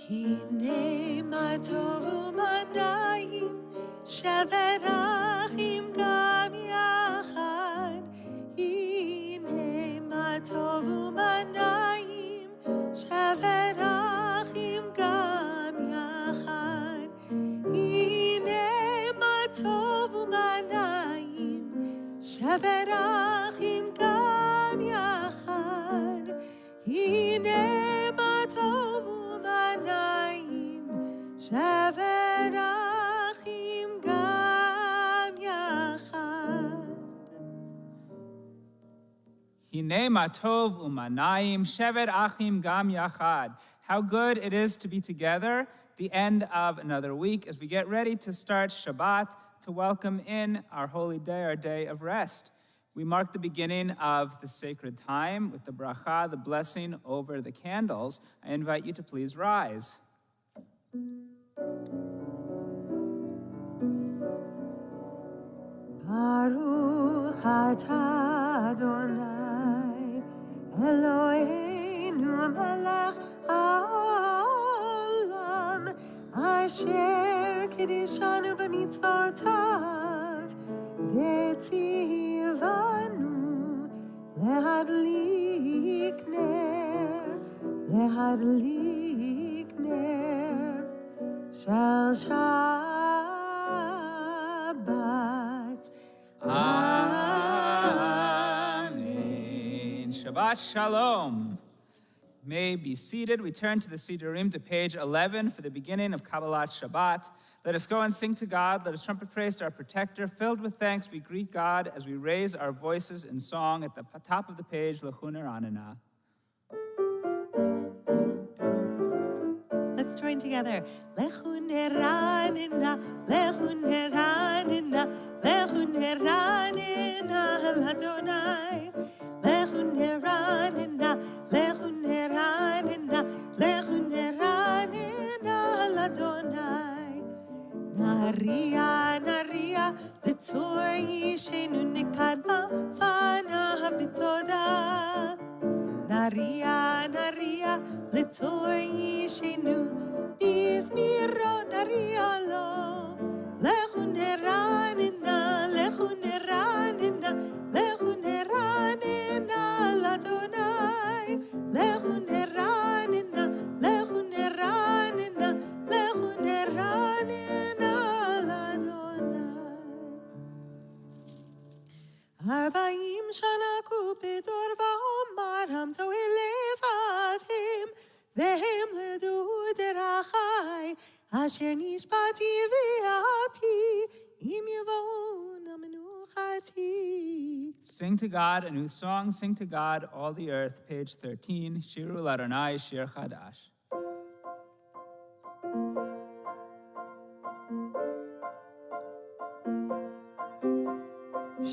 הנה מה טוב ומה נעים, שבת אחים גם יחד. הנה מה טוב ומה נעים, שבת אחים גם יחד. הנה מה טוב ומה נעים, שבת אחים גם יחד. הנה מה טוב ומה נעים, שבת אחים גם יחד. Hine ma tov u'manayim, shevet achim gam yachad. How good it is to be together, the end of another week, as we get ready to start Shabbat, to welcome in our holy day, our day of rest. We mark the beginning of the sacred time with the bracha, the blessing over the candles. I invite you to please rise. Baruch atah Adonai Eloheinu melech haolam asher kiddushanu b'mitzvotav v'tzivanu lehadlik ner shel Shabbat. Amen. Shabbat Shalom. May be seated. We turn to the Siddurim to page 11 for the beginning of Kabbalat Shabbat. Let us go and sing to God. Let us trumpet praise to our protector. Filled with thanks, we greet God as we raise our voices in song at the top of the page, Lechu Neranena. Let's join together. Lechu neranena, lechu neranena, lechu neranena l'Adonai. Lechu neranena, lechu neranena, lechu neranena l'Adonai. Naria, naria, l'tzor yishenu nikadma fana b'toda. Naria, naria, l'tzor yishenu bizmiro naria lo. Lechu neranena, lechu neranena, lechu neranena l'Adonai. Lechu neranena, lechu neranena, lechu neranena l'Adonai. Arba'im shana kupidor va'omar hamto elevavim vehem ledu derachai asher nishbati ve'api im yavon amenuchati. Sing to God a new song. Sing to God, all the earth, page 13. Shiru l'Adonai shir chadash.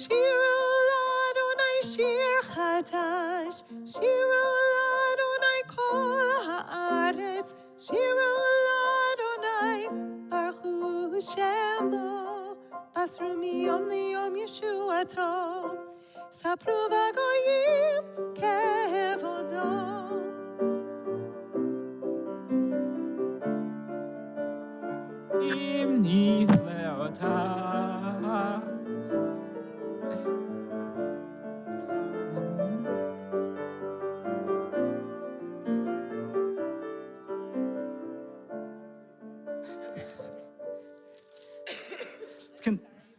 Shiru l'Adonai shir chadash, shiru l'Adonai kol haaretz, shiru l'Adonai baruch shemo, basru miyom liyom yeshuato, sapru v'goyim kevodo. Im nifleotav.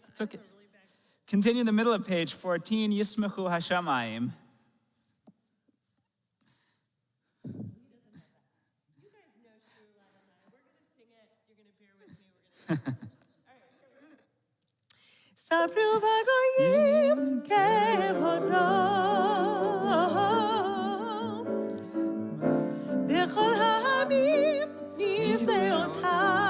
It's okay. Continue in the middle of page 14, Yismechu Hashamayim. You guys know Shiru l'Adonai. We're going to sing it. You're going to bear with me. We're going to Sapru v'goyim kevodo B'chol ha'amim nifleotav.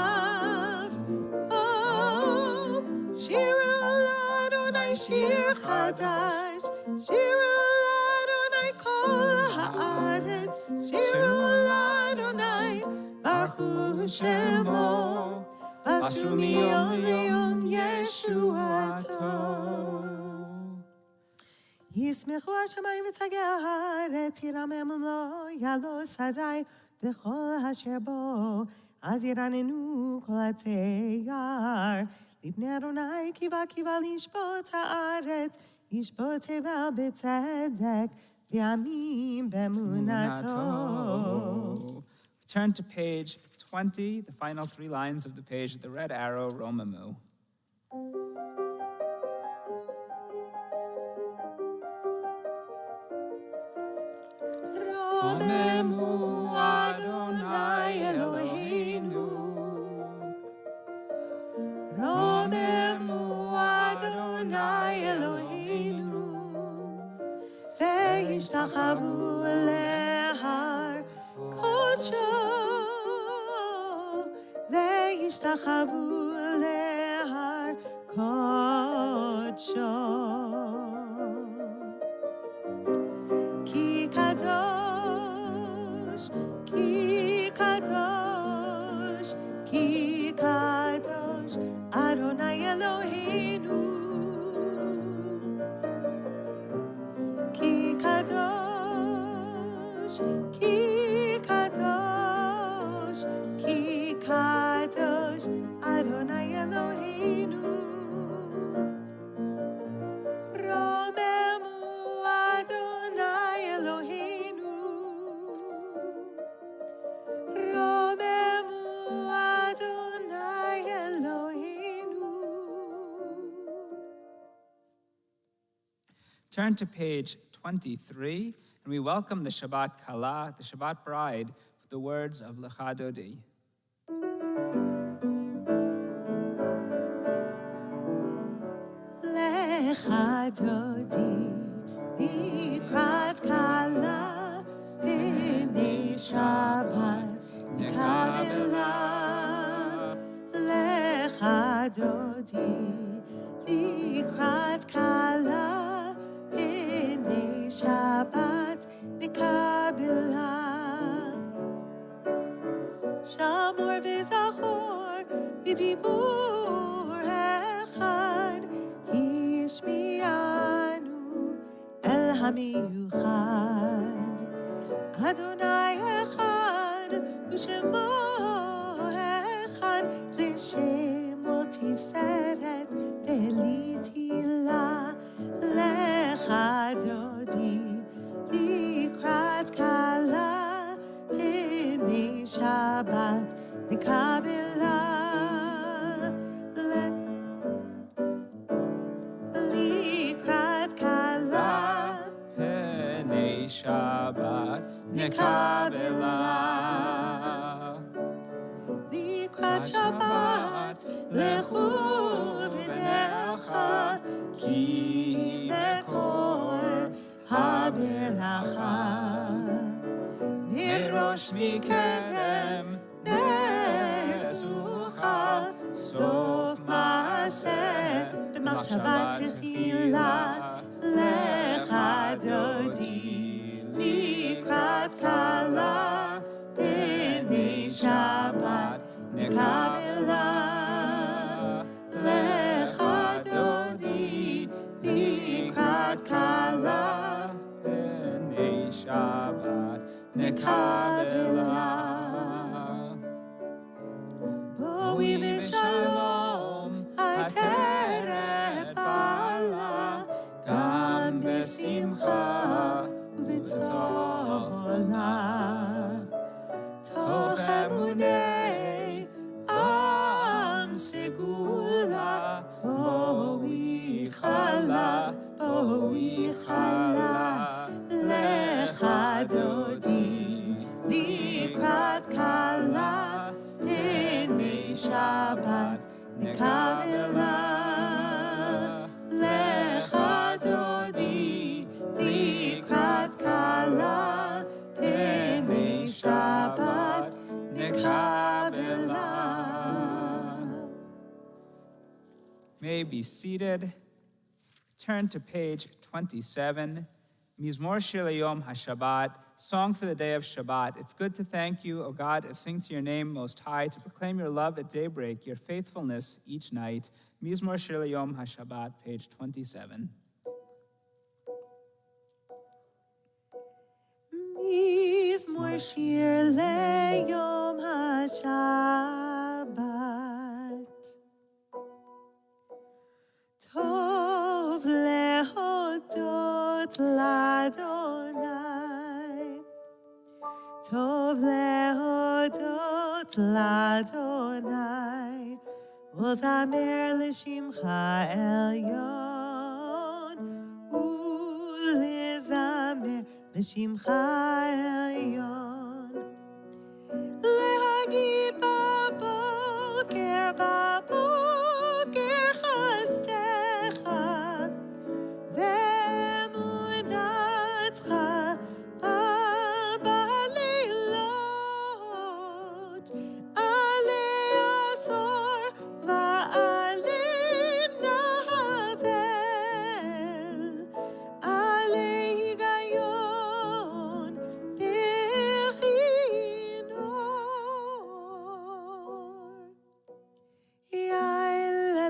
Shiru l'Adonai shir chadash, shiru l'Adonai kol haaretz, shiru l'Adonai baruch shemo, basru miyom liyom yeshuato. Yismechu hashamayim v'tzagei haaretz, yiramemum lo yalo sadai, וכל אשר בו, אז ירננו כל התייר. לפני אדוני קיווה לשפוט הארץ, ישפוט תבל בצדק, ויאמין באמונתו. Turn to page 20, the final 3 lines of the page at the red arrow, Romamu. Romemu Adonai Eloheinu. Romemu Adonai Eloheinu. Ve'yishtachavu lehar kodsho. Ve'yishtachavu lehar kodsho. Ki kadosh, ki kadosh, ki kadosh, Adonai Eloheinu. Ki kadosh, ki kadosh, ki kadosh, Adonai Eloheinu. Romemu Adonai Eloheinu. Romemu Adonai Eloheinu. Turn to page 23, and we welcome the Shabbat Kala, the Shabbat bride, with the words of Lecha Dodi. Lecha Dodi, likrat kala, b'nei Shabbat nikabela. Lecha Dodi, likrat kala, b'nei Shabbat nikabela. Shamor v'zachor, b'dibur echad, Yishmianu El HaMiyuchad. Adonai Echad U'Shemo Echad, L'Shemo Tiferet Ve'Litila. Lecha Dodi likrat kala, b'nei Shabbat nikabela. Likrat kala, B'nei Shabbat nikabela. Likrat Shabbat lechu v'necha, ki mekor haberacha. Mirosh mikedem nezucha, sof maaseh b'machshava techila. Lecha Dodi likrat kala, b'nei Shabbat nikabela. Lecha Dodi likrat kala, B'nei Shabbat nikabela. Boi v'shalom ateret bala, gam b'simcha u'b'tzola. Toch emunei am segula, boi chala, boi chala. Lecha Dodi likrat kala, b'nei Shabbat nikabela. Lecha Dodi likrat kala, b'nei Shabbat nikabela. May be seated. Turn to page 27. Mizmor Shir Yom HaShabbat, song for the day of Shabbat. It's good to thank you, O God, and sing to your name most high, to proclaim your love at daybreak, your faithfulness each night. Mizmor Shir Yom HaShabbat, page 27. Mizmor Mizmor Shir LeYom HaShabbat. Tov lehodot l'Adonai. Tov lehodot l'Adonai. Ulzamer l'shimcha elyon. Ulzamer l'shimcha elyon. Lehagid baboker chastecha. Ve'emunatcha ba'alilot. Alei azor va'alei navel. Alei higayon bechinor. Yai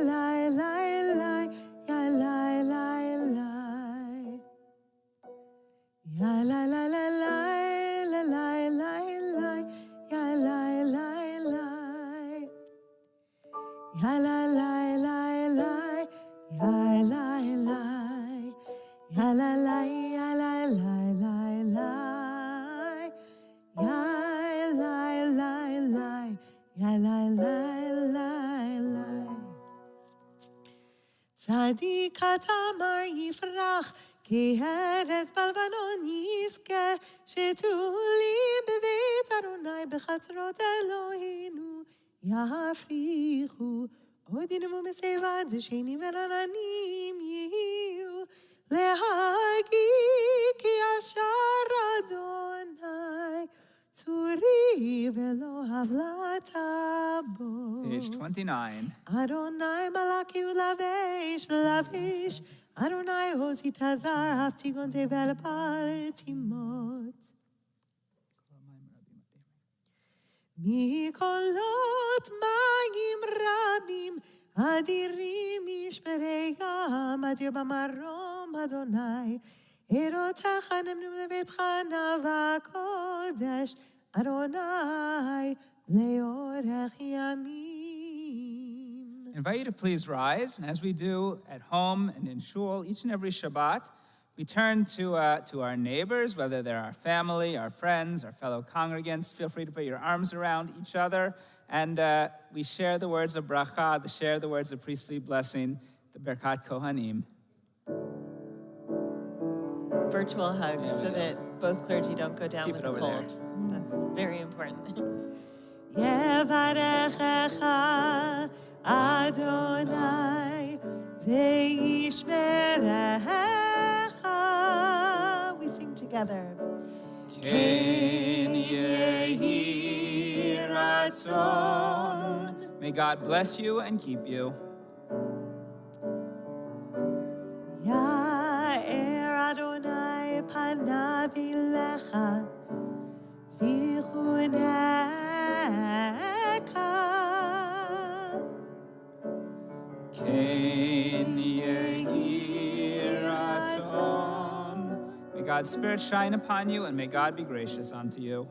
lai lai lai lai, yai lai lai lai. Yai lai lai lai lai, lai lai lai lai, yai lai lai lai. Yai lai lai lai lai, yai lai lai. Yai lai lai, yai lai lai lai lai. Yai lai lai lai, yai lai lai lai lai. Tzadik hatamar yifrach, ki eretz balvanon yizke, shetulim beveit Adonai bechatrot Eloheinu yafrichu. Odinim u'mesevad shenim ve'rananim yihiu, lehagi ki ashar Adonai, turi ve'lo havlatabo. Page 29. Adonai malaki ulavesh lavesh. Adonai hosi tazar haftigon tevel paratimot. Mikolot magim rabim adirim yishmereyam adir bamarom Adonai. Erotecha nemnu levetcha navakodesh Adonai leorech yamim. I invite you to please rise, and as we do at home and in shul, each and every Shabbat, we turn to our neighbors, whether they're our family, our friends, our fellow congregants. Feel free to put your arms around each other, and we share the words of bracha, share the words of priestly blessing, the Berkat Kohanim. Virtual hugs so that both clergy don't go down Keep with it a over cold. there. That's very important. Yevarechecha Adonai ve'yishmerecha. We sing together. Ken yehi ratzon. May God bless you and keep you. Ya'er Adonai panav ilecha v'chuneka. Ken yehi ratzon. May God's Spirit shine upon you, and may God be gracious unto you.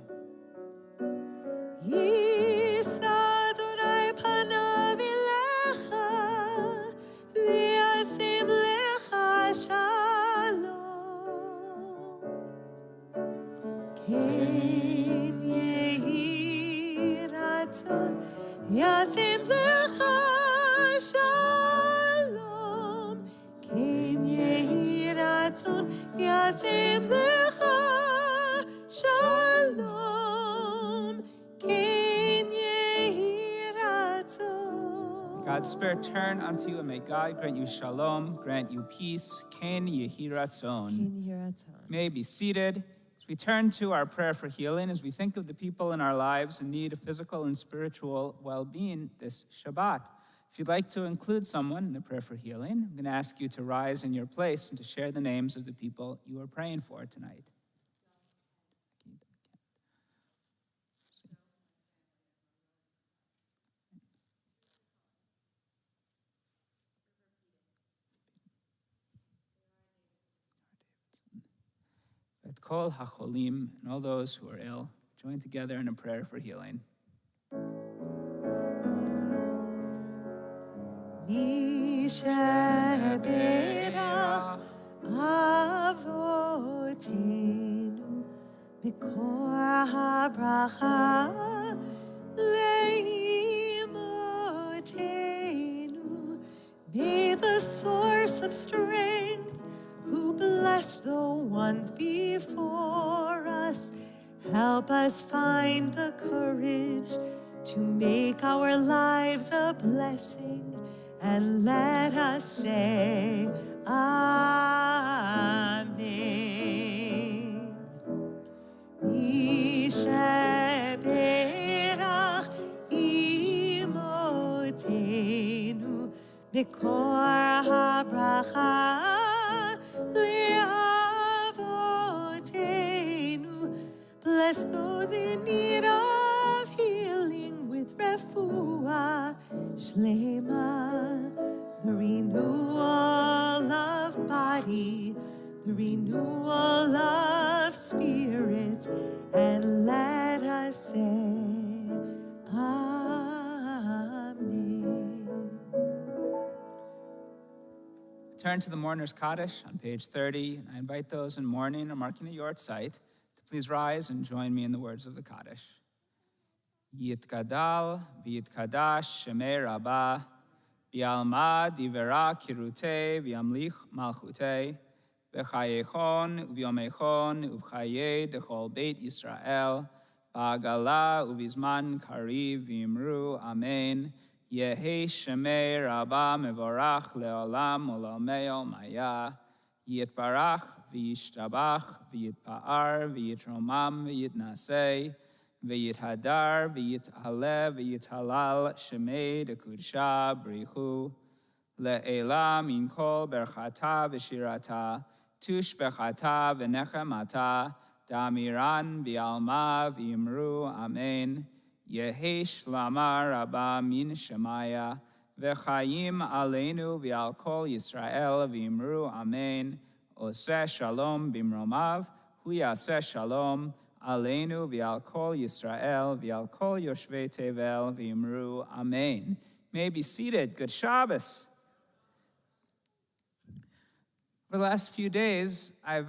Yisa Adonai panav ilecha v'yasim lecha shalom. Ken yehi ratzon yasim lecha shalom. Ken yehi ratzon yasim lecha shalom. Ken yehi ratzon. God's Spirit turn unto you, and may God grant you shalom, grant you peace. Ken yehi ratzon. Ken yehi ratzon. May be seated. As we turn to our prayer for healing, as we think of the people in our lives in need of physical and spiritual well-being this Shabbat. If you'd like to include someone in the prayer for healing, I'm going to ask you to rise in your place and to share the names of the people you are praying for tonight. Let kol hacholim and all those who are ill join together in a prayer for healing. Mi sheberach avotenu mikor habracha leimotenu. May the source of strength, who bless the ones before us, help us find the courage to make our lives a blessing, and let us say Amen. Misheberach imotenu mikor habracha leavotenu. Bless those in need of healing with refuah shlema, the renewal of body, the renewal of spirit, and let us say Amen. Turn to the Mourner's Kaddish on page 30. I invite those in mourning or marking a yort site to please rise and join me in the words of the Kaddish. Yitkadal v'yitkadash shemei Rabbah, v'yalma divera kirute v'yamlich malchute, v'chayechon v'yomechon uv'chaye dechol beit Yisrael, ba'agala uv'izman kariv v'imru amen. Yehi shemei Rabbah mevorach leolam olameo maya. Yitbarach v'yishtabach v'yitpa'ar v'yitromam v'yitnaseh v'yithadar v'yithale v'yithalal shemei dekudsha brichu le'ela min kol berchata v'shirata tush bechata v'nechemata damiran v'alma v'imru amen. Yehi shlama rabba min shemaya v'chayim aleinu v'al kol Yisrael v'imru amen. Oseh shalom bimromav hu yaseh shalom aleinu v'al kol Yisrael v'al kol yoshvei tevel v'imru amen. May be seated. Good Shabbos. For the last few days, I've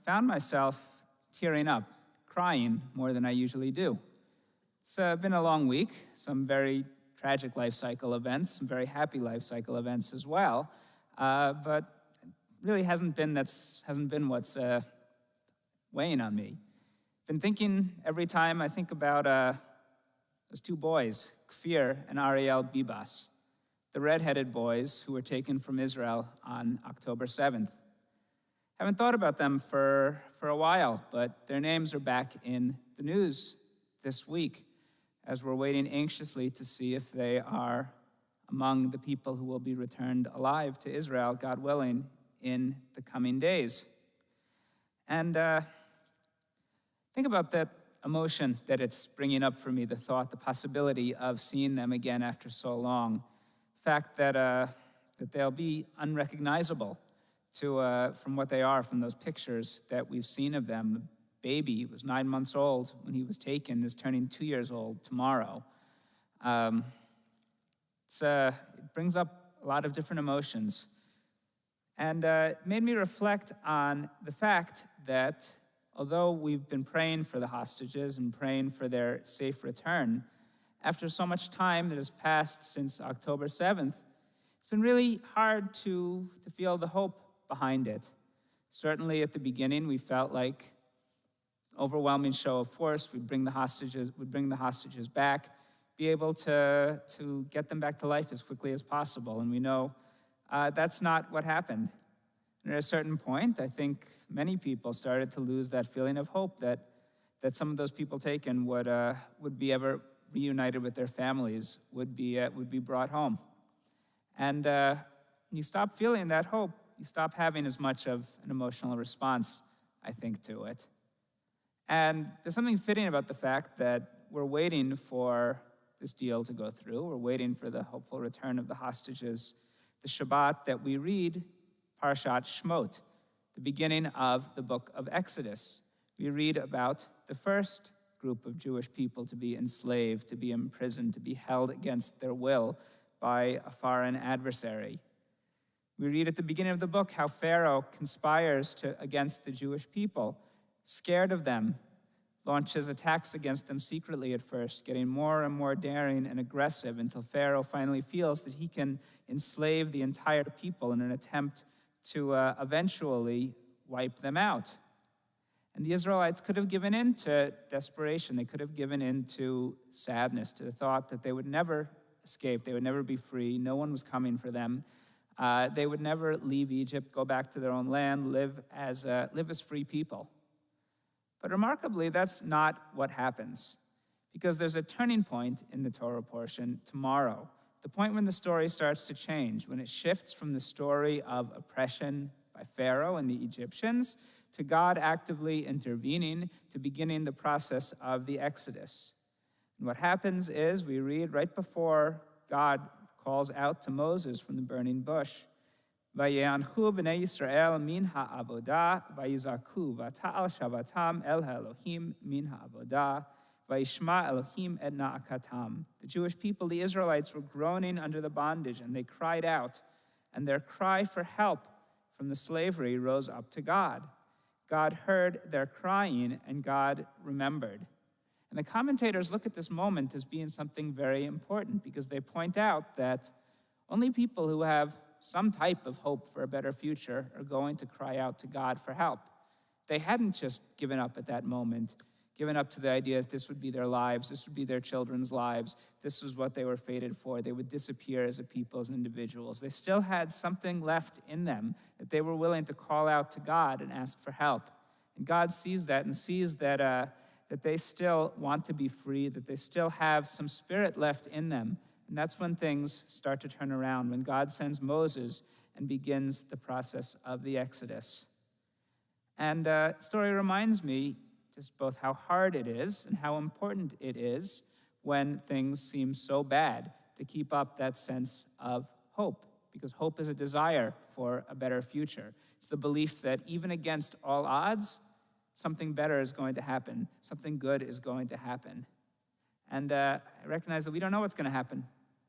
found myself tearing up, crying more than I usually do. It's been a long week, some very tragic life cycle events, some very happy life cycle events as well, but it really hasn't been what's weighing on me. I've been thinking every time I think about those two boys, Kfir and Ariel Bibas, the red-headed boys who were taken from Israel on October 7th. Haven't thought about them for a while, but their names are back in the news this week as we're waiting anxiously to see if they are among the people who will be returned alive to Israel, God willing, in the coming days. And think about that emotion that it's bringing up for me, the thought, the possibility of seeing them again after so long. The fact that they'll be unrecognizable from what they are, from those pictures that we've seen of them. The baby was 9 months old when he was taken, is turning 2 years old tomorrow. It brings up a lot of different emotions. And it made me reflect on the fact that although we've been praying for the hostages and praying for their safe return, after so much time that has passed since October 7th, it's been really hard to feel the hope behind it. Certainly at the beginning, we felt like overwhelming show of force. We'd bring the hostages back, be able to get them back to life as quickly as possible. And we know that's not what happened. And at a certain point, I think many people started to lose that feeling of hope that some of those people taken would be ever reunited with their families, would be brought home. And when you stop feeling that hope, you stop having as much of an emotional response, I think, to it. And there's something fitting about the fact that we're waiting for this deal to go through. We're waiting for the hopeful return of the hostages. The Shabbat that we read, Parshat Shmot, the beginning of the book of Exodus. We read about the first group of Jewish people to be enslaved, to be imprisoned, to be held against their will by a foreign adversary. We read at the beginning of the book how Pharaoh conspires against the Jewish people, scared of them, launches attacks against them secretly at first, getting more and more daring and aggressive until Pharaoh finally feels that he can enslave the entire people in an attempt to eventually wipe them out. And the Israelites could have given in to desperation. They could have given in to sadness, to the thought that they would never escape, they would never be free, no one was coming for them. They would never leave Egypt, go back to their own land, live as free people. But remarkably, that's not what happens, because there's a turning point in the Torah portion tomorrow, the point when the story starts to change, when it shifts from the story of oppression by Pharaoh and the Egyptians to God actively intervening, to beginning the process of the Exodus. And what happens is, we read right before God calls out to Moses from the burning bush, Vayeanchu b'nei Yisrael min ha'avodah, vayizaku v'ta'al Shabbatam el ha'Elohim min ha'avodah, vayishma Elohim et na'akatam. The Jewish people, the Israelites, were groaning under the bondage, and they cried out, and their cry for help from the slavery rose up to God. God heard their crying, and God remembered. And the commentators look at this moment as being something very important, because they point out that only people who have some type of hope for a better future are going to cry out to God for help. They hadn't just given up at that moment, given up to the idea that this would be their lives, this would be their children's lives, this was what they were fated for. They would disappear as a people, as individuals. They still had something left in them that they were willing to call out to God and ask for help. And God sees that and sees that they still want to be free, that they still have some spirit left in them. And that's when things start to turn around, when God sends Moses and begins the process of the Exodus. And the story reminds me just both how hard it is and how important it is when things seem so bad to keep up that sense of hope, because hope is a desire for a better future. It's the belief that even against all odds, something better is going to happen, something good is going to happen. And I recognize that we don't know what's going to happen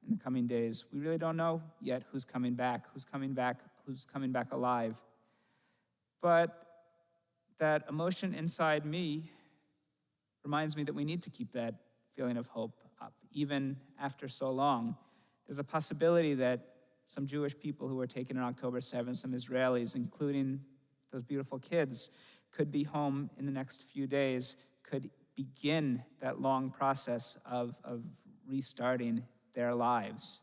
in the coming days. We really don't know yet who's coming back alive. But that emotion inside me reminds me that we need to keep that feeling of hope up, even after so long. There's a possibility that some Jewish people who were taken on October 7th, some Israelis, including those beautiful kids, could be home in the next few days, could begin that long process of restarting their lives.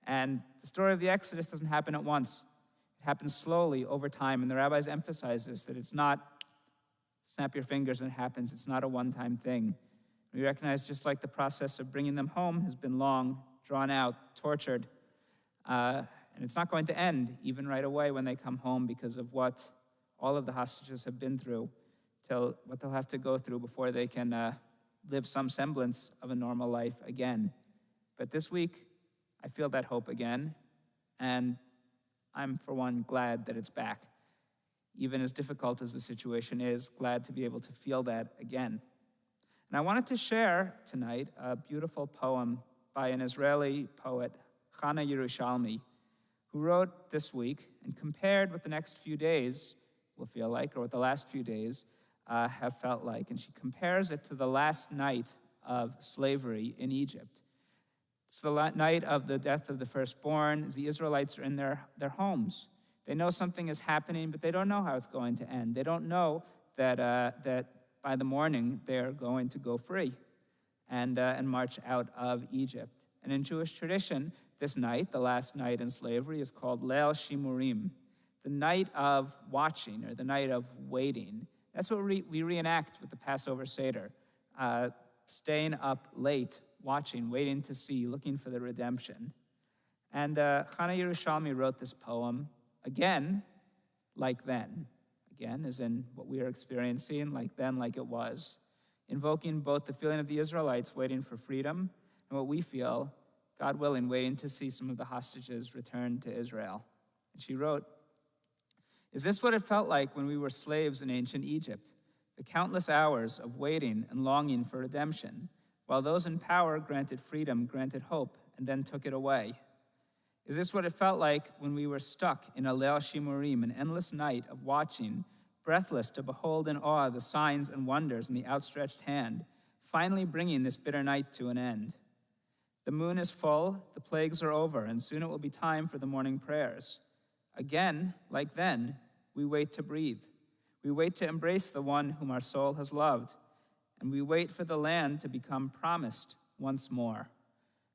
And the story of the Exodus doesn't happen at once. It happens slowly over time, and the rabbis emphasize this, that it's not snap your fingers and it happens. It's not a one-time thing. We recognize just like the process of bringing them home has been long, drawn out, tortured, and it's not going to end even right away when they come home, because of what all of the hostages have been through, till what they'll have to go through before they can live some semblance of a normal life again. But this week, I feel that hope again, and I'm, for one, glad that it's back. Even as difficult as the situation is, glad to be able to feel that again. And I wanted to share tonight a beautiful poem by an Israeli poet, Chana Yerushalmi, who wrote this week and compared what the next few days will feel like, or what the last few days have felt like. And she compares it to the last night of slavery in Egypt. It's the night of the death of the firstborn. The Israelites are in their homes. They know something is happening, but they don't know how it's going to end. They don't know that by the morning they're going to go free and march out of Egypt. And in Jewish tradition, this night, the last night in slavery, is called Leil Shimurim, the night of watching, or the night of waiting. That's what we reenact with the Passover Seder, staying up late, watching, waiting to see, looking for the redemption. And Chana Yerushalmi wrote this poem, again, like then. Again, as in what we are experiencing, like then, like it was, invoking both the feeling of the Israelites waiting for freedom and what we feel, God willing, waiting to see some of the hostages return to Israel. And she wrote, Is this what it felt like when we were slaves in ancient Egypt? The countless hours of waiting and longing for redemption, while those in power granted freedom, granted hope, and then took it away. Is this what it felt like when we were stuck in a Leil Shimurim, an endless night of watching, breathless to behold in awe the signs and wonders in the outstretched hand, finally bringing this bitter night to an end? The moon is full, the plagues are over, and soon it will be time for the morning prayers. Again, like then, we wait to breathe. We wait to embrace the one whom our soul has loved, and we wait for the land to become promised once more.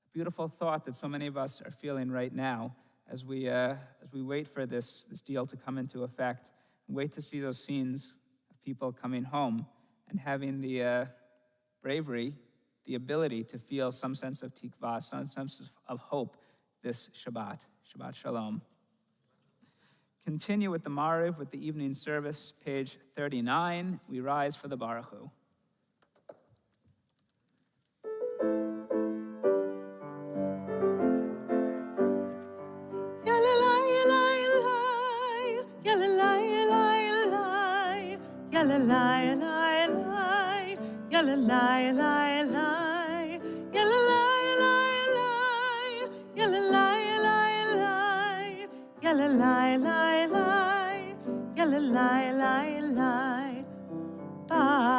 A beautiful thought that so many of us are feeling right now as we wait for this deal to come into effect, and wait to see those scenes of people coming home and having the bravery, the ability to feel some sense of tikvah, some sense of hope this Shabbat. Shabbat Shalom. Continue with the Mariv, with the evening service, page 39. We rise for the Baruch Hu.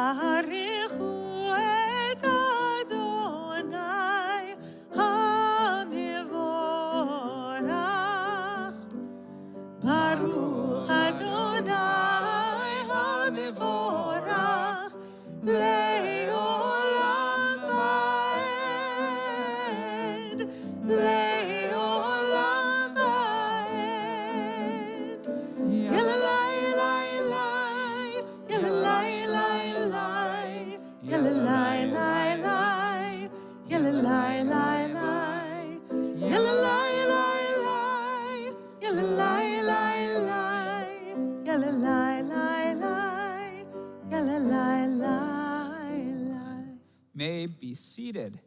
Baruchu et Adonai HaMevorach. Baruch Adonai HaMevorach Le'olam Va'ed. Le'olam Va'ed. Yalalai, yalalai, yalalai, yalalai, yalalai, yalalai, May be seated.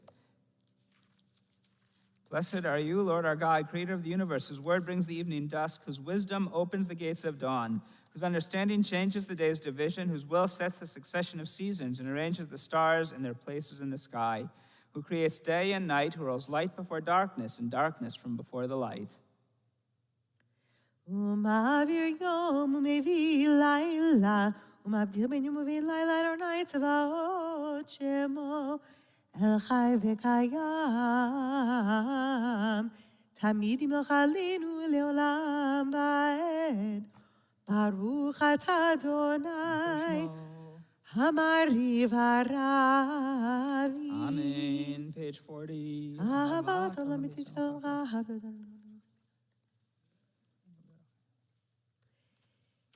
Blessed are you, Lord our God, creator of the universe, whose word brings the evening dusk, whose wisdom opens the gates of dawn, whose understanding changes the day's division, whose will sets the succession of seasons and arranges the stars in their places in the sky, who creates day and night, who rolls light before darkness and darkness from before the light. Umavir yom umevi laila, umabdir ben yom umevi laila Adonai tzavaot shemo el chai v'kayam tamid imloch aleinu leolam va'ed. Baruch atah Adonai hamariv haravi. Amen. Page 40. Ahavat olam mitzvah ahavat.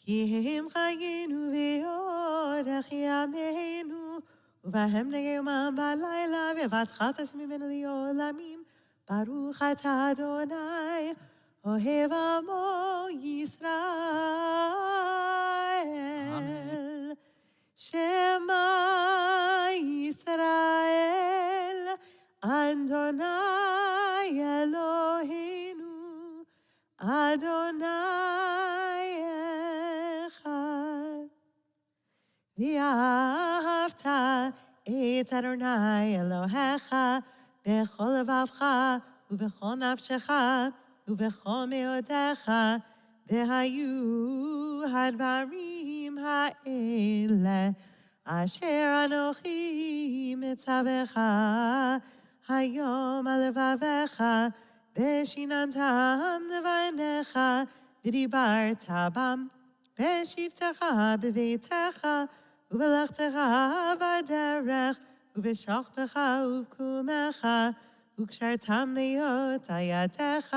כי הם חיינו ואורך ימינו, ובהם נגמם בלילה, ובטח תשים ממנו לעולמים. ברוך אתה אדוני, אוהב עמו ישראל. שמע ישראל, אדוני אלוהינו, אדוני ואהבת את אדוני אלוהיך בכל לבבך ובכל נפשך ובכל מאודיך, והיו הדברים האלה אשר אנוכי מצווך היום על לבביך, ושיננתם לבניך ודיברת בם בשבתך בביתך ובלכתך בדרך ובשוכבך ובקומך, וקשרתם להיות על ידיך,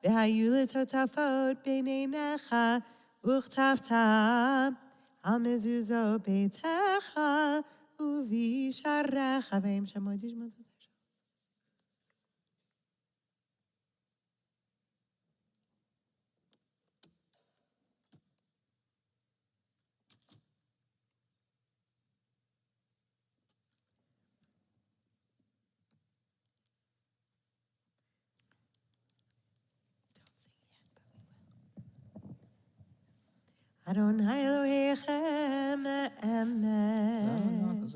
והיו לטוטפות בין עיניך, וכתבתם על מזוזות ביתך ובשעריך. והם שמות תשמעו תודה. Adonai Elohechem emet.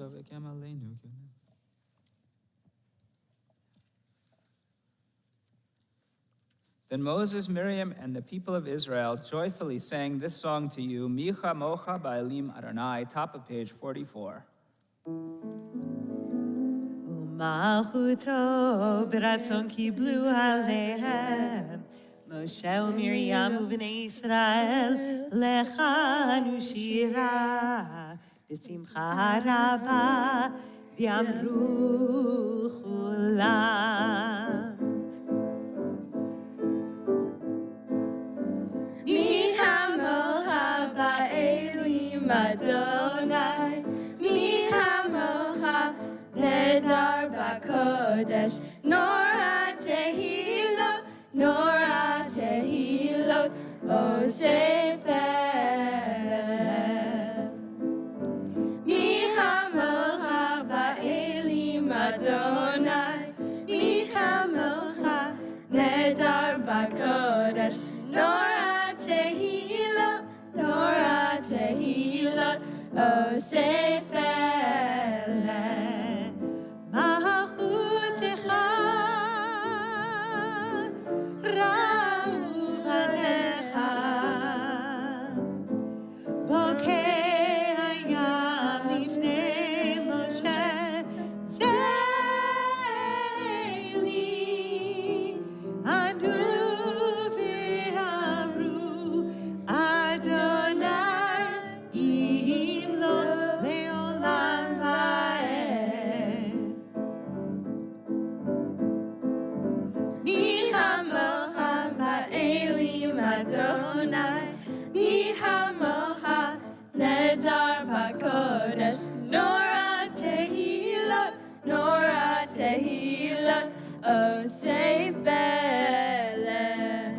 Then Moses, Miriam, and the people of Israel joyfully sang this song to you, Micha Mocha Ba'elim Adonai, top of page 44. Umalchuto b'ratzon kiblu alehem. Moshe u'Miriam u'bnei Yisrael lechanu shira b'simcha rabah v'yamru chulam. Mi kamocha ba'elim Adonai, mi kamocha nedar b'kodesh, nor tehilot, oseh pelem. Mi kamocha ba'elim Adonai, mi kamocha nedar b'kodesh, nor tehilot, oseh pelem. Malchutecha ra'u v'necha bokeh hayam lifnei Moshe zeili anu v'amru Adonai yimlok le'olam va'ed. Mi kamocha ba'elim Adonai, mi kamocha nedar b'kodesh, nor tehilot, oseh pelem.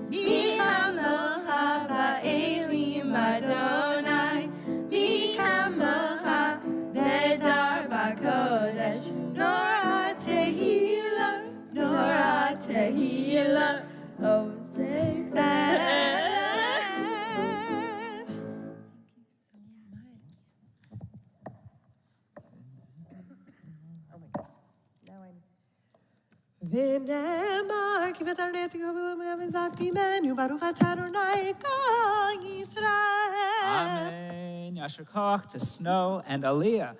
Mi kamocha ba'elim Adonai, mi kamocha nedar b'kodesh, nor tehilot, oseh pelem. V'nemar ki v'tarnei tzigov v'zak b'menu baruch atah Adonai kol Yisrael. Amen. Yasher Koach to Snow and Aliyah,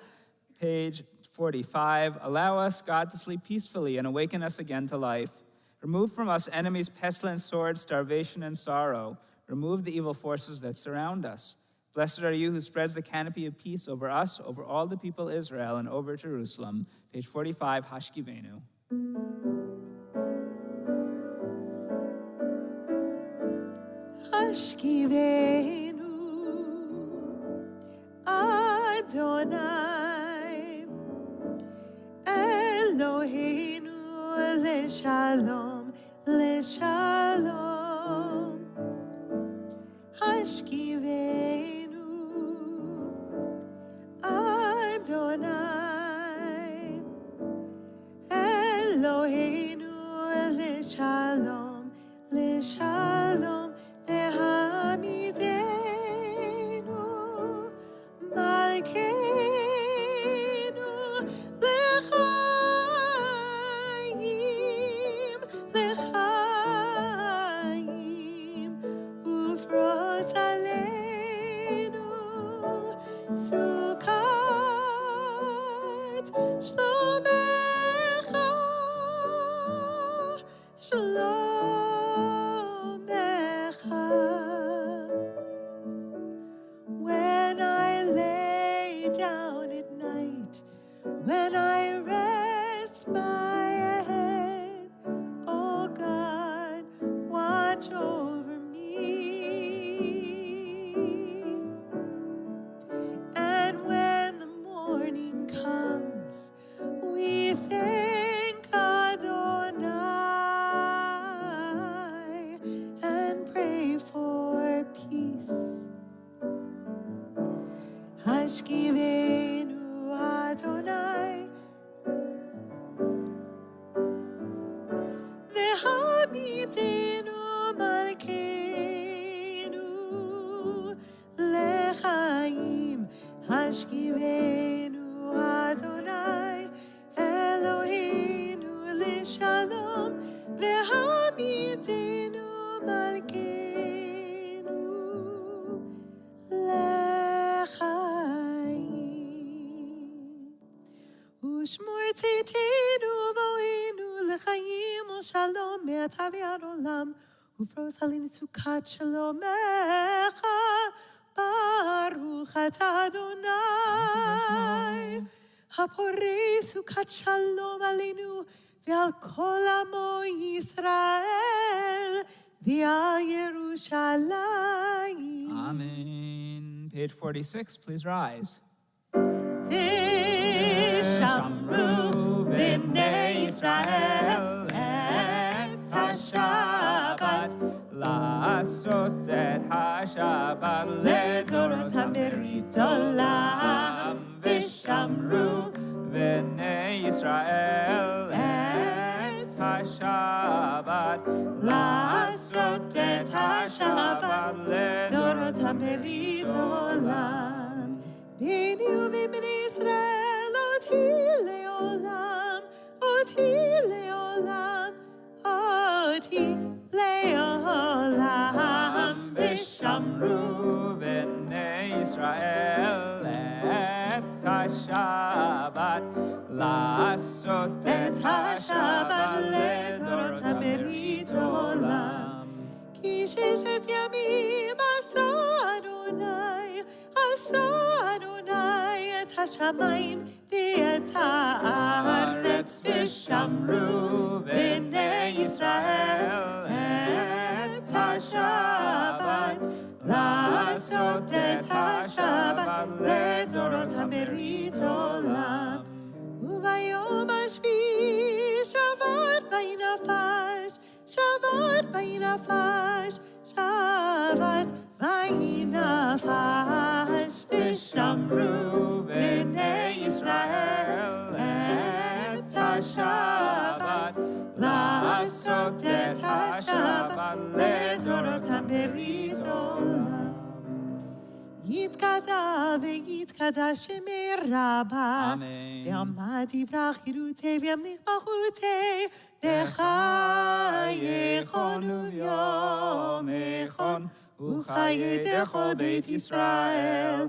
page 45. Allow us, God, to sleep peacefully and awaken us again to life. Remove from us enemies, pestilence, sword, starvation, and sorrow. Remove the evil forces that surround us. Blessed are you who spreads the canopy of peace over us, over all the people of Israel, and over Jerusalem. Page 45, Hashkivenu. Hashkivenu Adonai Eloheinu leshalom leshalom. Hashkivenu Adonai Eloheinu leshalom leshalom. Ve'hamidenu malkeinu lechaim lechaim ufros aleinu sukkot shlomecha shlomecha. When I lay down at night, when I rest my head, oh God, watch over me. And when the morning comes, we thank Adonai and pray for peace. Hashkivenu Adonai Ve'hamidenu malkeinu Hashkivenu Adonai Eloheinu Lishalom Ve'hamidenu Malkeinu L'chaim Ushmor tzitenu vo'enu l'chaim u'shalom me'ata ve'ad olam Ufros halinu sukat shalomecha Baruch ata Adonai Haporei sukat shalom alinu Ve'al kol amo Yisrael Ve'al Yerushalayim Amen. Page 46, please rise. Shamru b'nei Yisrael et ha-Shabbat La'asot et ha-Shabbat לדורותם ברית עולם V'shamru b'nei Yisrael et ha-Shabbat לעשות את השבת לדורותם ברית עולם ביני ובין בני ישראל אותי לעולם אותי לעולם אותי לעולם ושמרו בני ישראל את השבת לעשות את השבת לדורותם ברית עולם כי ששת ימים עשה אדוני את השמיים ואת הארץ ושמרו בני ישראל את השבת לעשות את השבת לדורותם ברית עולם וביום השביעי שבת וינפש שבת וינפש שבת וינפש ושמרו בני ישראל את השבת לעשות את השבת לדורותם ברית עולם יתקדע ויתקדש שמי רבה Amen. בעמד יברח ירותי וימליך מלכותי בחייכון וביומכון וחיי דכל בית ישראל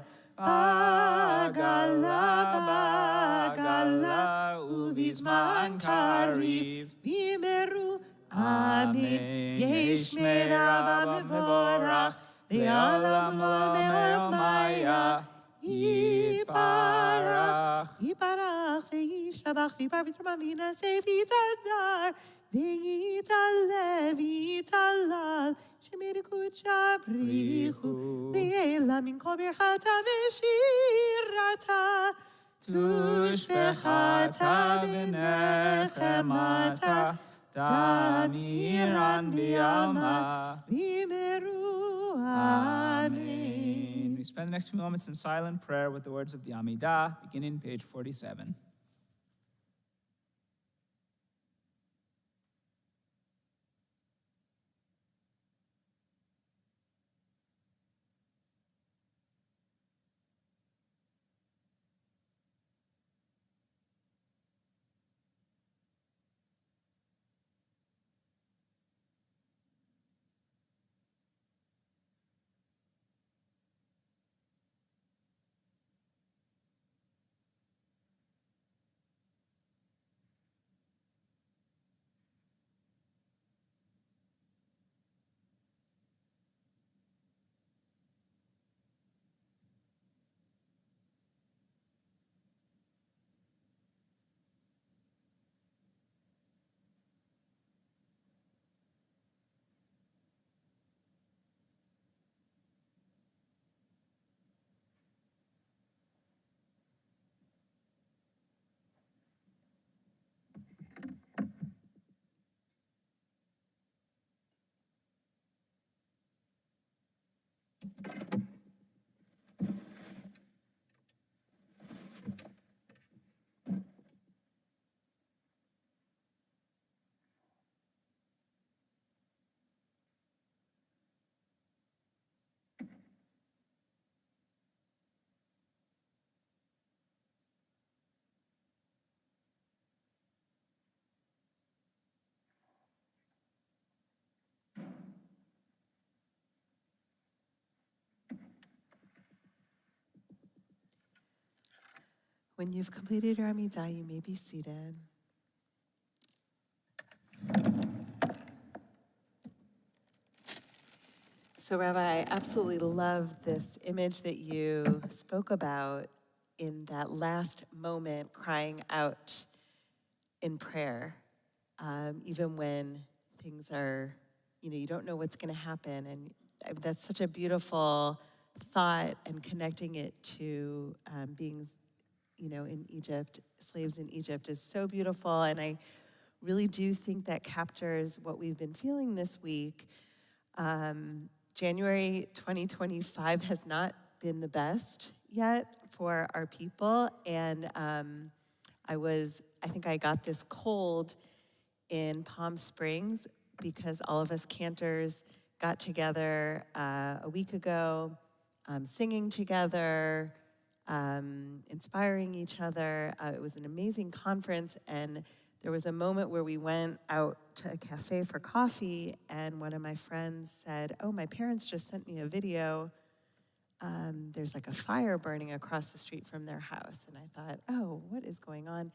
בגלה ובזמן קריב בימרו אמן יש מרבה מבורך לעולם לעולם היה יפרח וישתבח ויפר ויתרומם וינשא ויתהדר ויתעלה ויתהלל שמרקוד שבריחו לעילה מן כל ברכתה ושירתה תושבחתה ונחמתה תמירן בימה בימרו אמן. We spend the next few moments in silent prayer with the words of the Amidah, beginning page 47. When you've completed your Amidah, you may be seated. So, Rabbi, I absolutely love this image that you spoke about in that last moment, crying out in prayer, even when things are, you don't know what's going to happen. And that's such a beautiful thought, and connecting it to being, in Egypt, slaves in Egypt is so beautiful. And I really do think that captures what we've been feeling this week. January 2025 has not been the best yet for our people. And I think I got this cold in Palm Springs because all of us cantors got together a week ago, singing together, inspiring each other. It was an amazing conference, and there was a moment where we went out to a cafe for coffee, and one of my friends said, "Oh, my parents just sent me a video. There's like a fire burning across the street from their house." And I thought, oh, what is going on?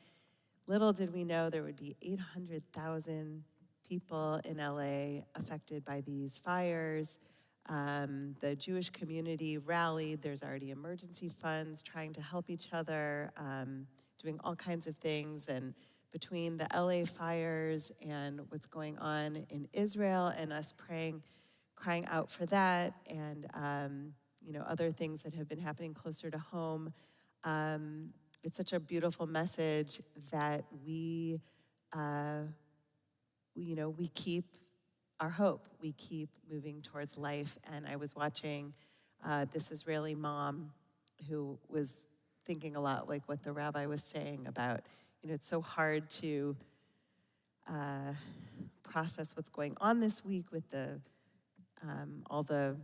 Little did we know there would be 800,000 people in LA affected by these fires. The Jewish community rallied. There's already emergency funds trying to help each other, doing all kinds of things. And between the LA fires and what's going on in Israel, and us crying out for that, and other things that have been happening closer to home, it's such a beautiful message that we keep our hope. We keep moving towards life. And I was watching this Israeli mom who was thinking a lot like what the rabbi was saying about, it's so hard to process what's going on this week with all the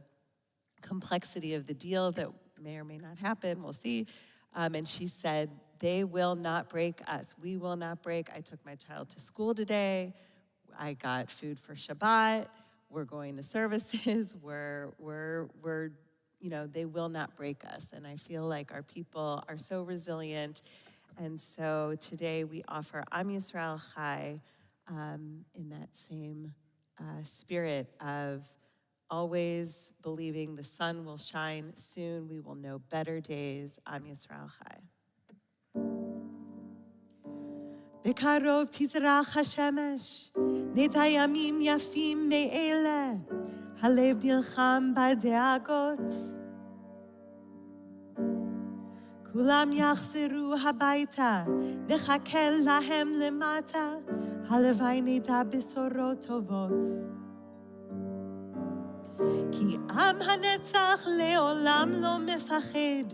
complexity of the deal that may or may not happen. We'll see. And she said, "They will not break us. We will not break." I took my child to school today. I got food for Shabbat. We're going to services. They will not break us. And I feel like our people are so resilient. And so today we offer Am Yisrael Chai in that same spirit of always believing the sun will shine soon. We will know better days. Am Yisrael Chai. בקרוב תזרח השמש, נטע ימים יפים מאלה, הלב נלחם בדאגות. כולם יחזרו הביתה, נחכה להם למטה, הלוואי נדע בשורות טובות. כי עם הנצח לעולם לא מפחד,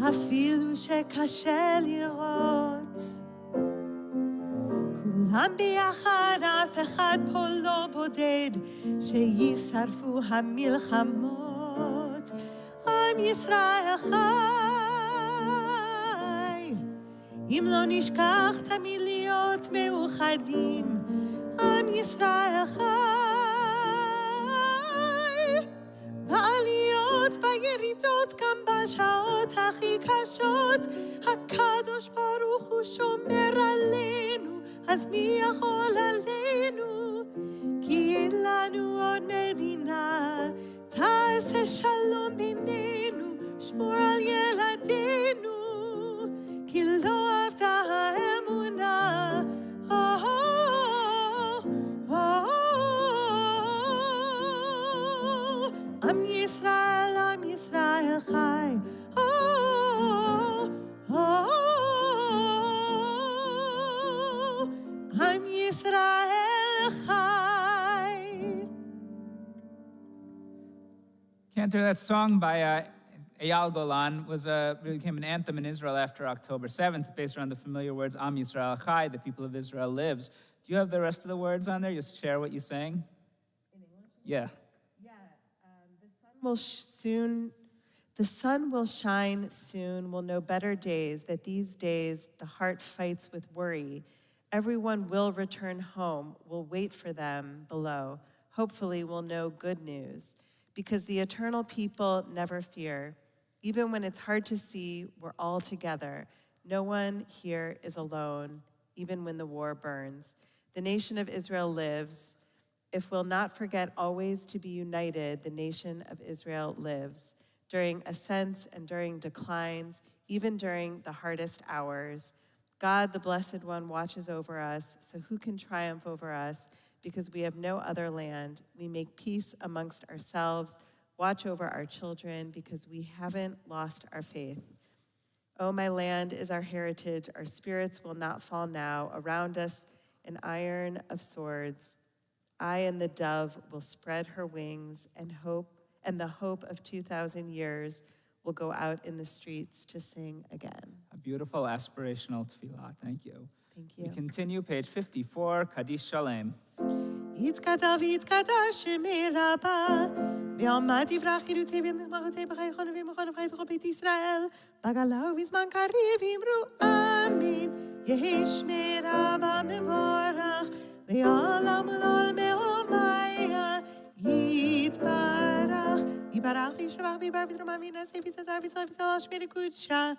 אפילו שקשה לראות. כולם ביחד, אף אחד פה לא בודד, שישרפו המלחמות. עם ישראל חי, אם לא נשכח תמיד להיות מאוחדים. עם ישראל חי, בעליות, בירידות, גם בשעות הכי קשות, הקדוש ברוך הוא שומר עלינו, אז מי יכול עלינו? כי אין לנו עוד מדינה, תעשה שלום בינינו, שמור על ילדינו, כי לא אבדה האמונה. עם ישראל חי. עם ישראל חי. Cantor, that song by Eyal Golan really became an anthem in Israel after October 7th, based around the familiar words Am Yisrael Chai, the people of Israel lives. Do you have the rest of the words on there? Just share what you sang. In English? Yeah. The sun will shine soon, we'll know better days, that these days the heart fights with worry. Everyone will return home, we'll wait for them below. Hopefully we'll know good news, because the eternal people never fear. Even when it's hard to see, we're all together. No one here is alone, even when the war burns. The nation of Israel lives. If we'll not forget always to be united, the nation of Israel lives. During ascents and during declines, even during the hardest hours, God, the Blessed One, watches over us, so who can triumph over us? Because we have no other land. We make peace amongst ourselves, watch over our children, because we haven't lost our faith. Oh, my land is our heritage. Our spirits will not fall now. Around us, an iron of swords. I and the dove will spread her wings, and the hope of 2,000 years will go out in the streets to sing again. A beautiful aspirational tefillah. Thank you. Thank you. We continue, page 54, Kaddish Shalem. יתקדע ויתקדע שמי רבה ועמד יברח חירותי ומחמחותי בחייכון ומחון ובחית כל בית ישראל בגלה ובזמן קריב אמרו אמין יהי שמי רבה מבורך לעולם ולעולמי עולמיה יתברך יברך וישבח ויברך ויתרומם וינשא ויצער ויצלח ויצלח שמי קודשה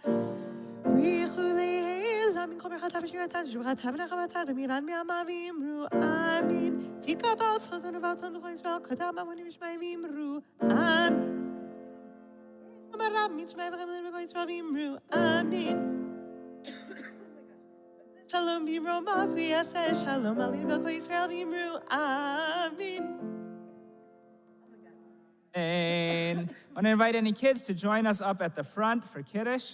בריחו להילה מן כל ברכתה ושירתה שברכתה ונחמתה דמירן מעמה ואמרו אמין תתקבל סלטון ובאותון לכל ישראל קדם אבונים ושמיים ואמרו אמין אמר רב מן שמיים וחמלים לכל ישראל ואמרו אמין שלום במרומיו ויעשה שלום עלינו ולכל ישראל ואמרו אמין. And I want to invite any kids to join us up at the front for Kiddush.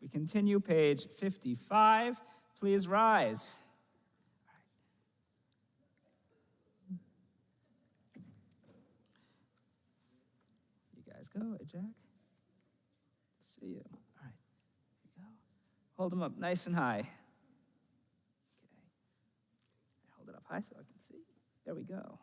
We continue, page 55. Please rise. You guys go, Jack. See you. All right, here you go. Hold them up nice and high. Okay. Hold it up high so I can see. There we go.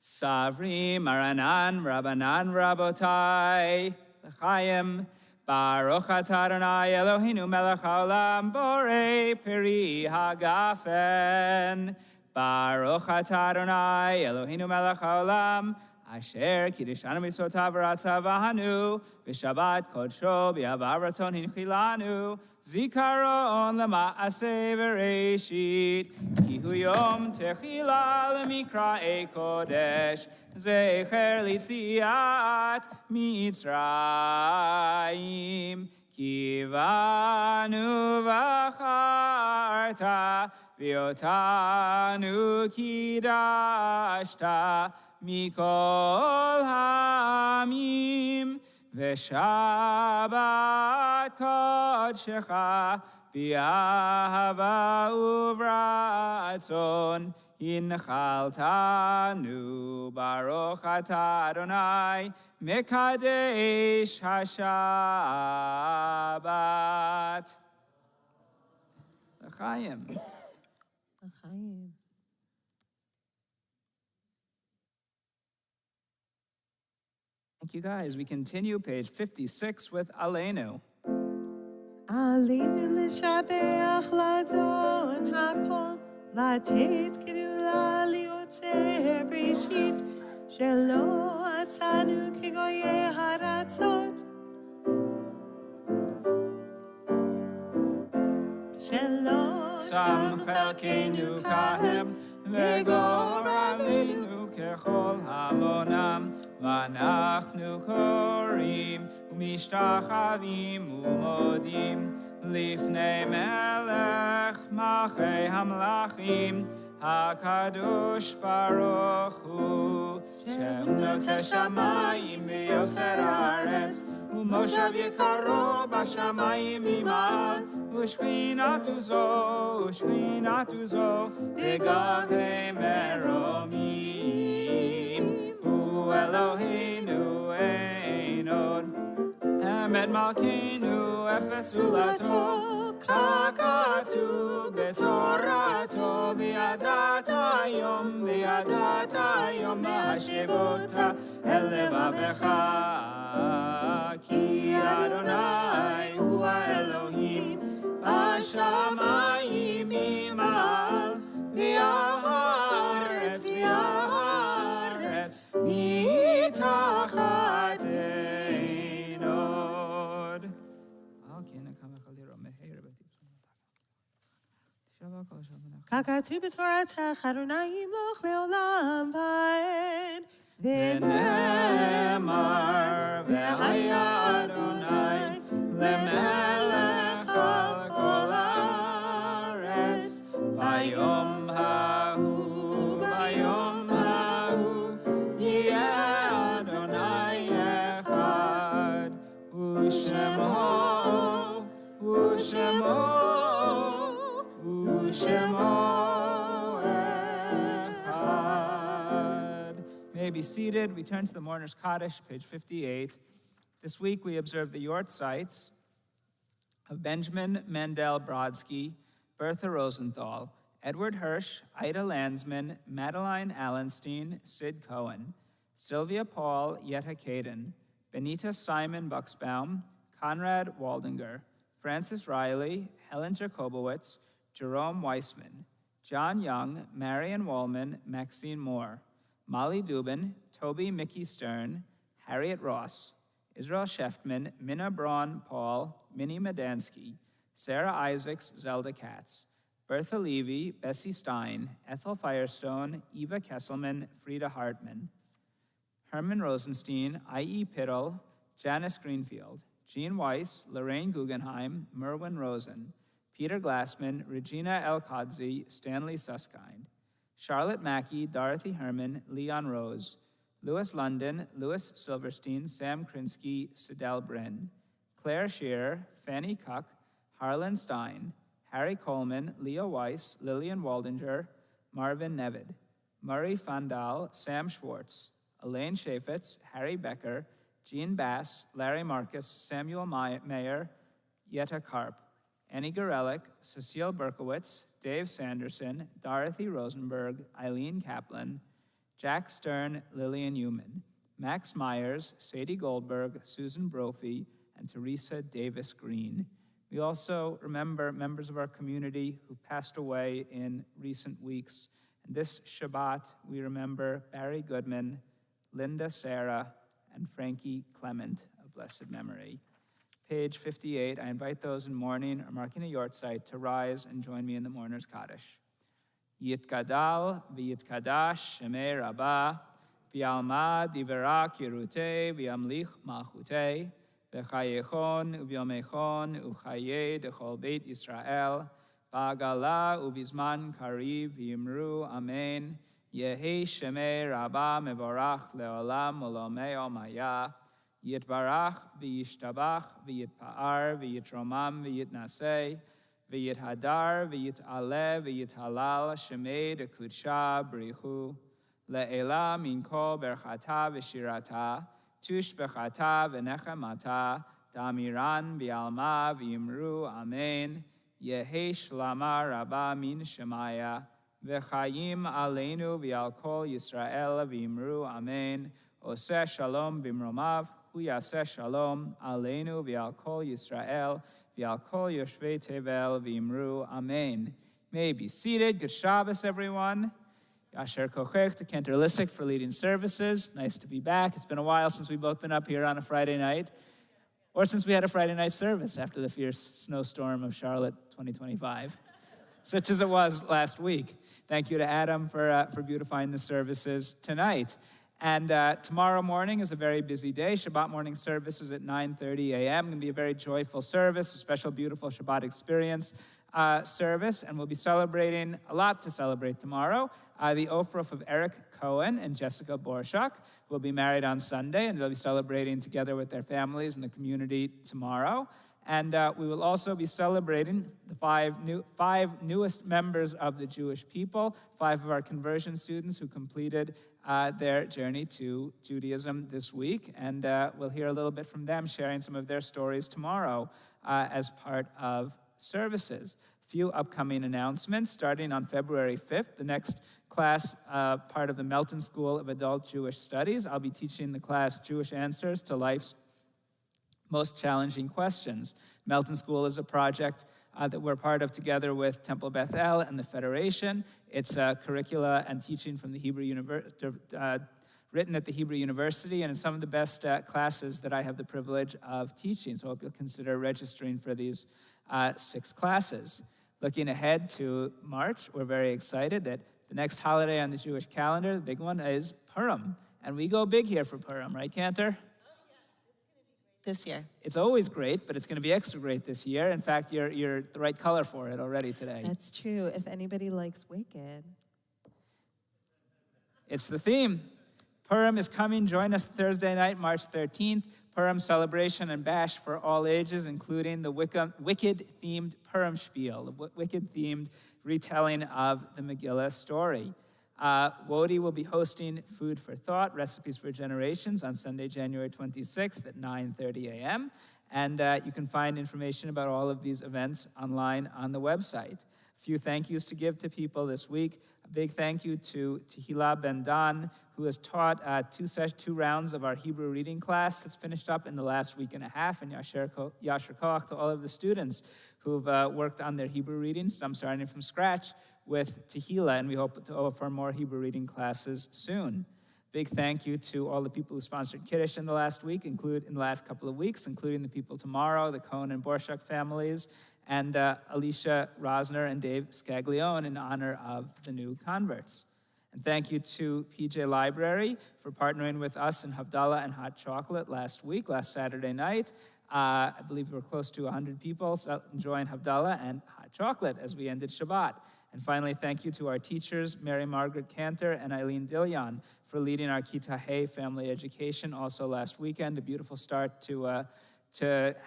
Savri Maranan Rabbanan Rabotai L'chaim Baruch atah Adonai Eloheinu melech haolam borei peri hagafen Baruch atah Adonai Eloheinu melech haolam asher kiddishanu mitzvotav v'ratzavahanu v'shabbat kodsho b'ahav ratzon hinchilanu zikaron lema'aseh v'reishit ki hu yom techila lemikra'ei kodesh zecher litziat mitzrayim kivanu v'acharta v'otanu kidashta mikol hamim v'shabbat kodshecha b'ahava uvratzon hinchaltanu baruch atah Adonai mekadesh hashabbat. L'chaim. L'chaim. Thank you, guys. We continue, page 56, with Aleinu. עלינו לשבח לאדון הכל, לתת גדולה ליוצר בראשית, שלא עשנו כגויי הארצות. שלא שם חלקנו כהם, וגורלנו ככל המונם, ואנחנו קוראים ומשתחווים ומודים לפני מלך מלכי המלכים, הקדוש ברוך הוא, שהוא נוטה שמיים ויוסר הארץ, ומושב יקרו בשמיים ממעל, ושכינתו זו בגבי מרומים. הוא אלוהינו אין עוד, אמת מלכנו אפס זולתו, ככתוב בתורתו, וידעת היום להשיב אותה אל לבבך, כי אדוני הוא האלוהים בשמיים ממעל, והארץ מתחת אין עוד. ככתוב בתורתך, אדוני ימלוך לעולם ועד. ונאמר, והיה אדוני למלך על כל הארץ, ביום ההוא, יהיה אדוני אחד, ושמו אחד. May be seated. We turn to the Mourner's Kaddish, page 58. This week we observe the Yortzites of Benjamin Mendel Brodsky, Bertha Rosenthal, Edward Hirsch, Ida Landsman, Madeline Allenstein, Sid Cohen, Sylvia Paul Yetta Caden, Benita Simon Buxbaum, Conrad Waldinger, Francis Riley, Helen Jacobowitz, Jerome Weissman, John Young, Marion Wallman, Maxine Moore, Molly Dubin, Toby Mickey Stern, Harriet Ross, Israel Sheftman, Minna Braun Paul, Minnie Medansky, Sarah Isaacs, Zelda Katz, Bertha Levy, Bessie Stein, Ethel Firestone, Eva Kesselman, Frida Hartman, Herman Rosenstein, I.E. Pittle, Janice Greenfield, Jean Weiss, Lorraine Guggenheim, Merwin Rosen, Peter Glassman, Regina Elkadzi, Stanley Suskind, Charlotte Mackey, Dorothy Herman, Leon Rose, Louis London, Louis Silverstein, Sam Krinsky, Sidel Bryn, Claire Shearer, Fanny Cuck, Harlan Stein, Harry Coleman, Leo Weiss, Lillian Waldinger, Marvin Nevid, Murray Fandal, Sam Schwartz, Elaine Chaffetz, Harry Becker, Jean Bass, Larry Marcus, Samuel Mayer, Yetta Karp, Annie Gorelick, Cecile Berkowitz, Dave Sanderson, Dorothy Rosenberg, Eileen Kaplan, Jack Stern, Lillian Newman, Max Myers, Sadie Goldberg, Susan Brophy, and Teresa Davis Green. We also remember members of our community who passed away in recent weeks. And this Shabbat, we remember Barry Goodman, Linda Sarah, and Frankie Clement of blessed memory. Page 58, I invite those in mourning or marking a yortzeit to rise and join me in the Mourner's Kaddish. Yitkadal v'yitkadash shemei rabbah, v'yalma divera kirutei v'yamlich malchutei, v'chayechon u'vyomechon u'chayei dechol beit Yisrael, ba'agala u'vizman kariv v'yimru amen, yehi shemei rabbah mevorach leolam olomei omaya, Yitbarach v'yishtabach v'yitpa'ar v'yitromam v'yitnaseh v'yithadar v'yit'aleh v'yithalal shemei dekudsha brichu le'ela min kol berchata v'shirata tush bechata v'nechamata damiran v'yalma v'yimru amen yehi shlama rabba min shemaya v'chayim aleinu v'yal kol Yisrael v'yimru amen oseh shalom b'mromav Hu yaseh shalom aleinu v'al kol Yisrael v'al kol yoshvei tevel v'imru amen. May be seated. Good Shabbos, everyone. Yasher kochech to Cantor Lissick for leading services. Nice to be back. It's been a while since we've both been up here on a Friday night, or since we had a Friday night service after the fierce snowstorm of Charlotte 2025, such as it was last week. Thank you to Adam for beautifying the services tonight. And tomorrow morning is a very busy day. Shabbat morning service is at 9:30 a.m. It's going to be a very joyful service, a special, beautiful Shabbat experience service. And we'll be celebrating, a lot to celebrate tomorrow, the Ofruf of Eric Cohen and Jessica Borshak, who will be married on Sunday, and they'll be celebrating together with their families and the community tomorrow. And we will also be celebrating the five newest members of the Jewish people, 5 of our conversion students who completed their journey to Judaism this week. And we'll hear a little bit from them, sharing some of their stories tomorrow as part of services. A few upcoming announcements. Starting on February 5th, the next class, part of the Melton School of Adult Jewish Studies, I'll be teaching the class Jewish Answers to Life's Most Challenging Questions. Melton School is a project that we're part of together with Temple Beth El and the Federation. It's curricula and teaching from the Hebrew written at the Hebrew University, and it's some of the best classes that I have the privilege of teaching. So I hope you'll consider registering for these 6 classes. Looking ahead to March, we're very excited that the next holiday on the Jewish calendar, the big one, is Purim. And we go big here for Purim, right, Cantor? This year. It's always great, but it's going to be extra great this year. In fact, you're the right color for it already today. That's true. If anybody likes Wicked. It's the theme. Purim is coming. Join us Thursday night, March 13th. Purim celebration and bash for all ages, including the Wicked-themed Purim spiel, the Wicked-themed retelling of the Megillah story. Wodi will be hosting Food for Thought, Recipes for Generations on Sunday, January 26th at 9:30 a.m. And you can find information about all of these events online on the website. A few thank yous to give to people this week. A big thank you to Tehila Ben Dan, who has taught two rounds of our Hebrew reading class that's finished up in the last week and a half, and Yasher Koach to all of the students who've worked on their Hebrew readings. Some starting from scratch with Tehila, and we hope to offer more Hebrew reading classes soon. Big thank you to all the people who sponsored Kiddush in the last couple of weeks, including the people tomorrow, the Cohen and Borshak families, and Alicia Rosner and Dave Scaglione in honor of the new converts. And thank you to PJ Library for partnering with us in Havdalah and Hot Chocolate last Saturday night. I believe we were close to 100 people enjoying Havdalah and Hot Chocolate as we ended Shabbat. And finally, thank you to our teachers, Mary Margaret Cantor and Eileen Dillion, for leading our Kita Hey family education also last weekend. A beautiful start to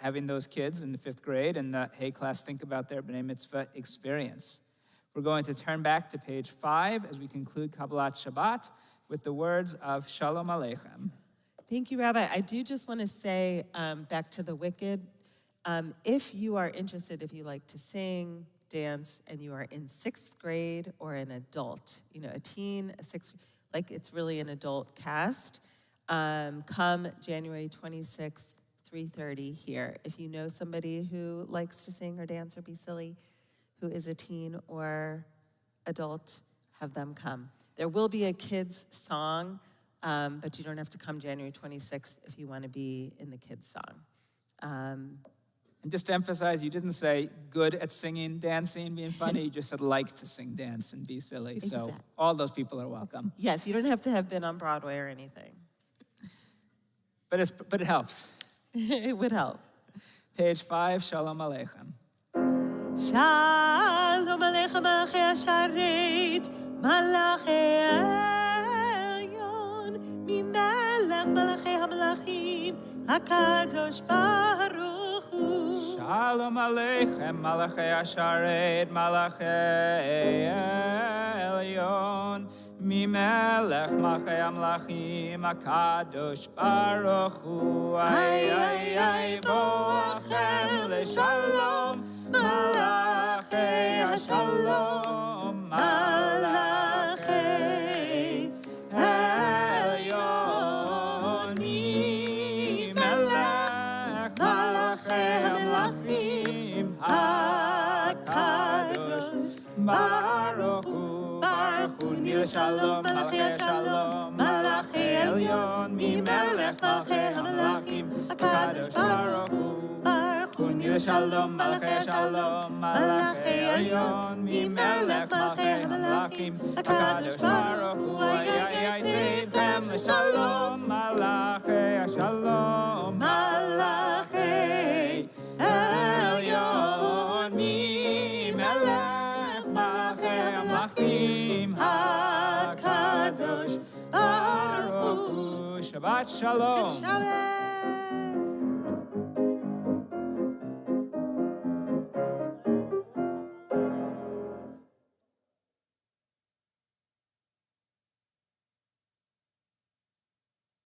having those kids in the 5th grade and the Hey class think about their B'nai Mitzvah experience. We're going to turn back to page 5 as we conclude Kabbalat Shabbat with the words of Shalom Aleichem. Thank you, Rabbi. I do just want to say, back to the Wicked, if you are interested, if you like to sing, dance, and you are in 6th grade or an adult, a teen, a 6th, like it's really an adult cast, come January 26th, 3:30 here. If you know somebody who likes to sing or dance or be silly, who is a teen or adult, have them come. There will be a kids' song, but you don't have to come January 26th if you want to be in the kids' song. And just to emphasize, you didn't say good at singing, dancing, being funny. You just said like to sing, dance, and be silly. So all those people are welcome. Yes, you don't have to have been on Broadway or anything. But it helps. It would help. Page 5, Shalom Aleichem. Shalom Aleichem, Malachi Asharet, Malachi Elyon, Mimelech Malachi HaMelachim, HaKadosh Baruch Hu. Shalom Aleichem, Malachi Asharet, Malachi Elyon, Mimelech Malachi HaMelachim, HaKadosh Baruch Hu. Ay, Boachem LeShalom, Malachi Shalom, Malachi Elyon, Melech Malachi HaMelachim, HaKadosh Baruch Hu, Nil Shalom, Malachi Shalom, Malachi Elyon, Melech Malachi HaMelachim, HaKadosh Baruch Hu. Nil Shalom, Malachi Shalom, Malachi Elyon, Melech Malachi HaMelachim, HaKadosh Baruch Hu. Tzidchem LeShalom, Malachi Shalom, Malachi Elyon, Melech Malachi HaMelachim, HaKadosh Baruch Hu. Shabbat Shalom. Good Shabbat.